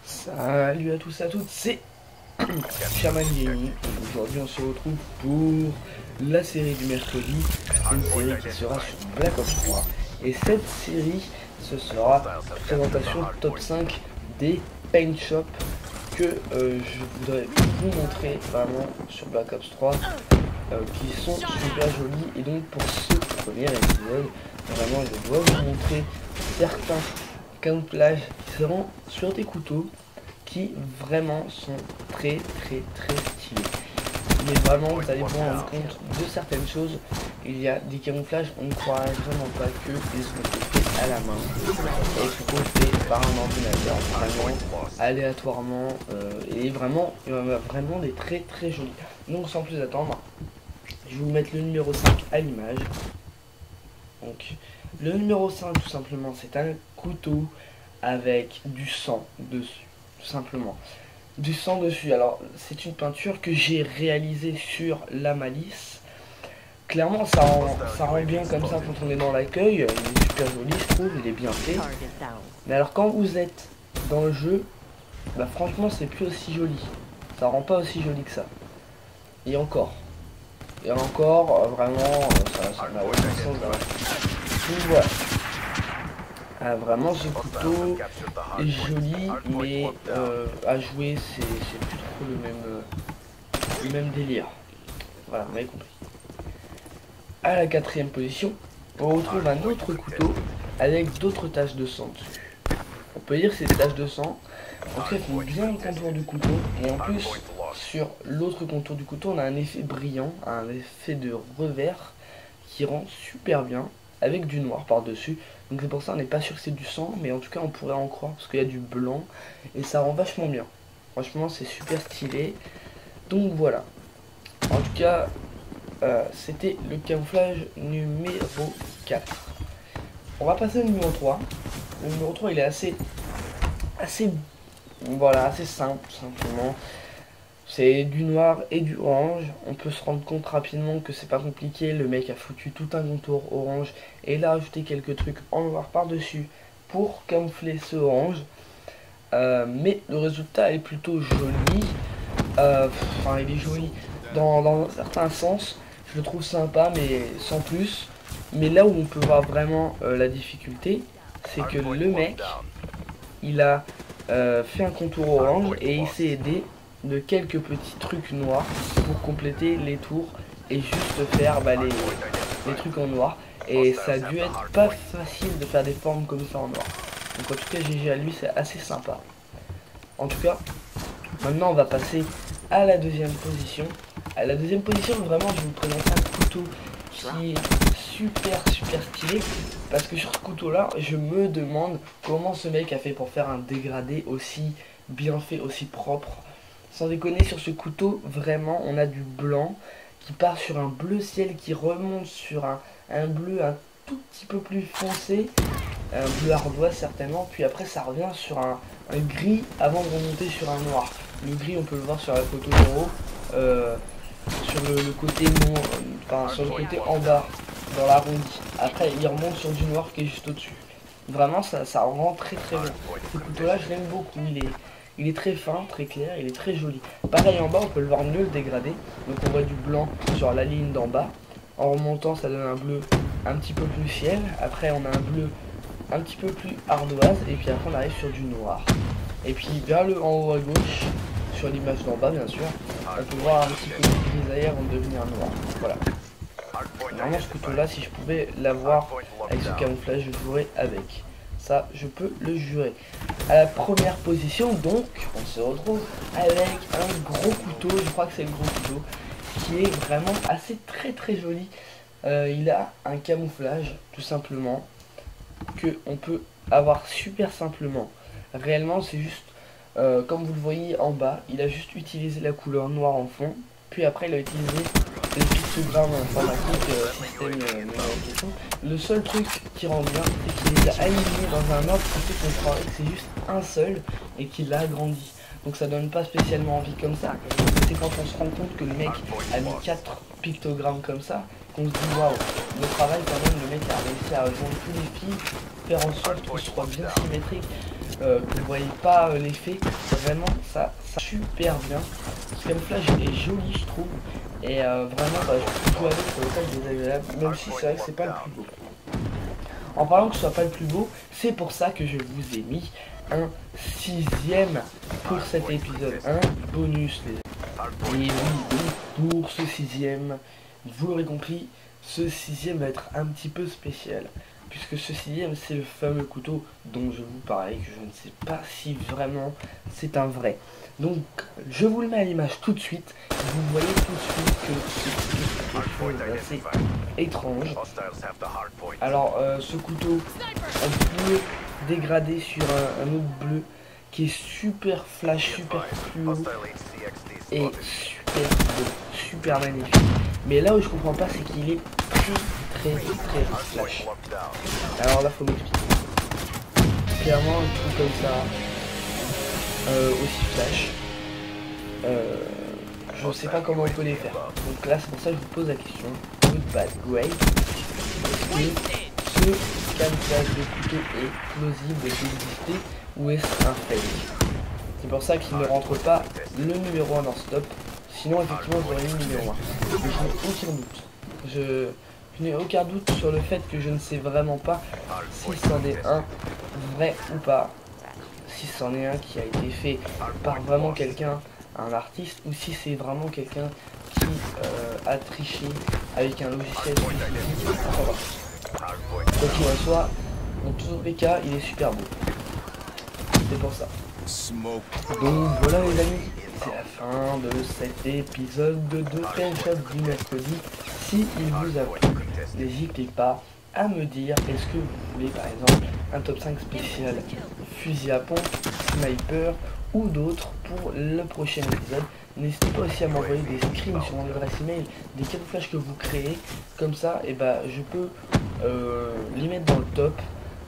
Salut à tous et à toutes, c'est Shaman Gaming. Aujourd'hui on se retrouve pour la série du mercredi, une série qui sera sur Black Ops 3. Et cette série, ce sera présentation top 5 des paint shops que je voudrais vous montrer vraiment sur Black Ops 3, qui sont super jolis. Et donc pour ce premier épisode, vraiment je dois vous montrer certains camouflages qui seront sur des couteaux qui vraiment sont très stylés. Mais vraiment vous allez vous rendre compte de certaines choses. Il y a des camouflages, on ne croirait vraiment pas que ils ont été faits à la main et sont faits par un ordinateur, vraiment aléatoirement, et vraiment il y en a vraiment des très jolis. Donc sans plus attendre, je vais vous mettre le numéro 5 à l'image. Donc le numéro 5 tout simplement, c'est un couteau avec du sang dessus, tout simplement. Du sang dessus. Alors c'est une peinture que j'ai réalisée sur la malice. Clairement ça rend bien comme ça quand on est dans l'accueil. Il est super joli, je trouve, il est bien fait. Mais alors quand vous êtes dans le jeu, bah franchement c'est plus aussi joli. Ça rend pas aussi joli que ça. Et encore, vraiment ça n'a aucun sens d'avoir. Donc voilà. Vraiment ce couteau est joli, mais à jouer c'est plus trop le même délire. Voilà, vous m'avez compris. À la 4ème position, on retrouve un autre couteau avec d'autres taches de sang dessus. On peut dire que c'est des taches de sang. En tout cas, il faut bien le contour du couteau. Et en plus, sur l'autre contour du couteau, on a un effet brillant, un effet de revers qui rend super bien, avec du noir par-dessus. Donc c'est pour ça on n'est pas sûr que c'est du sang, mais en tout cas on pourrait en croire parce qu'il y a du blanc et ça rend vachement bien. Franchement c'est super stylé. Donc voilà. En tout cas c'était le camouflage numéro 4. On va passer au numéro 3. Le numéro 3 il est assez simple tout simplement. C'est du noir et du orange. On peut se rendre compte rapidement que c'est pas compliqué. Le mec a foutu tout un contour orange et il a ajouté quelques trucs en noir par dessus pour camoufler ce orange. Mais le résultat est plutôt joli. Enfin il est joli dans un certain sens. Je le trouve sympa mais sans plus. Mais là où on peut voir vraiment la difficulté, c'est que le mec il a fait un contour orange et il s'est aidé de quelques petits trucs noirs pour compléter les tours et juste faire les trucs en noir. Et ça a dû être pas facile de faire des formes comme ça en noir. Donc en tout cas GG à lui, c'est assez sympa. En tout cas maintenant on va passer à la 2ème position. À la 2ème position vraiment je vais vous présenter un couteau qui est super stylé, parce que sur ce couteau là je me demande comment ce mec a fait pour faire un dégradé aussi bien fait, aussi propre. Sans déconner, sur ce couteau, vraiment, on a du blanc qui part sur un bleu ciel qui remonte sur un bleu un tout petit peu plus foncé, un bleu ardoise certainement, puis après ça revient sur un gris avant de remonter sur un noir. Le gris, on peut le voir sur la photo en haut, sur le côté sur le côté en bas, dans l'arrondi. Après, il remonte sur du noir qui est juste au-dessus. Vraiment, ça rend très bien. Ce couteau-là, je l'aime beaucoup. Il est très fin, très clair, il est très joli. Pareil en bas, on peut le voir mieux le dégradé. Donc on voit du blanc sur la ligne d'en bas. En remontant, ça donne un bleu un petit peu plus ciel. Après, on a un bleu un petit peu plus ardoise. Et puis après, on arrive sur du noir. Et puis vers le en haut à gauche, sur l'image d'en bas bien sûr, on peut voir un petit peu plus grisaille avant de devenir noir. Voilà. Vraiment ce couteau-là, si je pouvais l'avoir avec ce camouflage, je jouerais avec. Ça, je peux le jurer. À la 1ère position, donc, on se retrouve avec un gros couteau. Je crois que c'est le gros couteau qui est vraiment assez très joli. Il a un camouflage, tout simplement, que on peut avoir super simplement. Réellement, c'est juste, comme vous le voyez en bas, il a juste utilisé la couleur noire en fond. Puis après, il a utilisé le pictogramme informatique système numérotation. Le seul truc qui rend bien, c'est qu'il les a alignés dans un ordre qui fait qu'on croirait que c'est juste un seul et qu'il l'a agrandi. Donc ça donne pas spécialement envie comme ça. C'est quand on se rend compte que le mec a mis 4 pictogrammes comme ça qu'on se dit waouh, le travail quand même, le mec a réussi à joindre tous les fils, faire en sorte que ce soit bien symétrique. que vous voyez pas l'effet, vraiment ça super bien. Ce camouflage est joli je trouve. Et vraiment bah, je peux jouer avec, ça va pas être désagréable, même si c'est vrai que c'est pas le plus beau. En parlant que ce soit pas le plus beau, c'est pour ça que je vous ai mis un 6e pour cet épisode, un bonus les amis. Et oui, pour ce 6e, vous l'aurez compris, ce 6e va être un petit peu spécial. Puisque ce 6e c'est le fameux couteau dont je vous parlais, que je ne sais pas si vraiment c'est un vrai. Donc je vous le mets à l'image tout de suite, vous voyez tout de suite que c'est quelque chose d'assez étrange. Alors ce couteau, on peut dégrader sur un autre bleu qui est super flash, super fluo et super beau, super magnifique. Mais là où je comprends pas, c'est qu'il est très flash. Alors là faut m'expliquer. Clairement un truc comme ça, aussi flash, je sais pas comment on peut les faire. Donc là c'est pour ça que je vous pose la question. Good, bad, great. Est-ce que ce camouflage de couteau est plausible d'exister ou est-ce un fake? C'est pour ça qu'il ne rentre pas le numéro 1 dans stop. Sinon effectivement j'aurais mis le numéro 1. Mais je n'ai aucun doute. Je n'ai aucun doute sur le fait que je ne sais vraiment pas si c'en est un vrai ou pas. Si c'en est un qui a été fait par vraiment quelqu'un, un artiste, ou si c'est vraiment quelqu'un qui a triché avec un logiciel spécifique. Enfin, quoi qu'il en soit, dans tous les cas, il est super beau. C'est pour ça. Donc voilà les amis, c'est la fin de cet épisode de Penshot du mercredi. Si il vous a plu, n'hésitez pas à me dire est-ce que vous voulez par exemple un top 5 spécial fusil à pompe, sniper ou d'autres pour le prochain épisode. N'hésitez pas aussi à m'envoyer des screens sur mon adresse email des camouflages que vous créez, comme ça et bah je peux les mettre dans le top.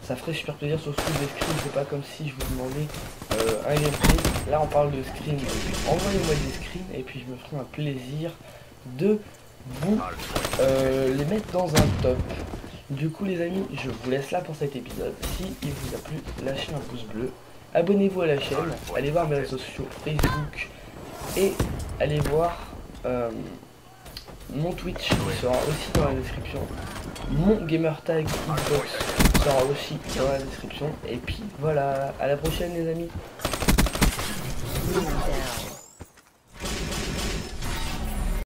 Ça ferait super plaisir, surtout des screens, c'est pas comme si je vous demandais un gameplay. Là on parle de screens, envoyez-moi des screens et puis je me ferai un plaisir de vous les mettre dans un top. Du coup les amis, je vous laisse là pour cet épisode. Si il vous a plu, lâchez un pouce bleu, abonnez-vous à la chaîne, allez voir mes réseaux sociaux Facebook et allez voir mon Twitch qui sera aussi dans la description. Mon gamertag Xbox sera aussi dans la description. Et puis voilà, à la prochaine les amis.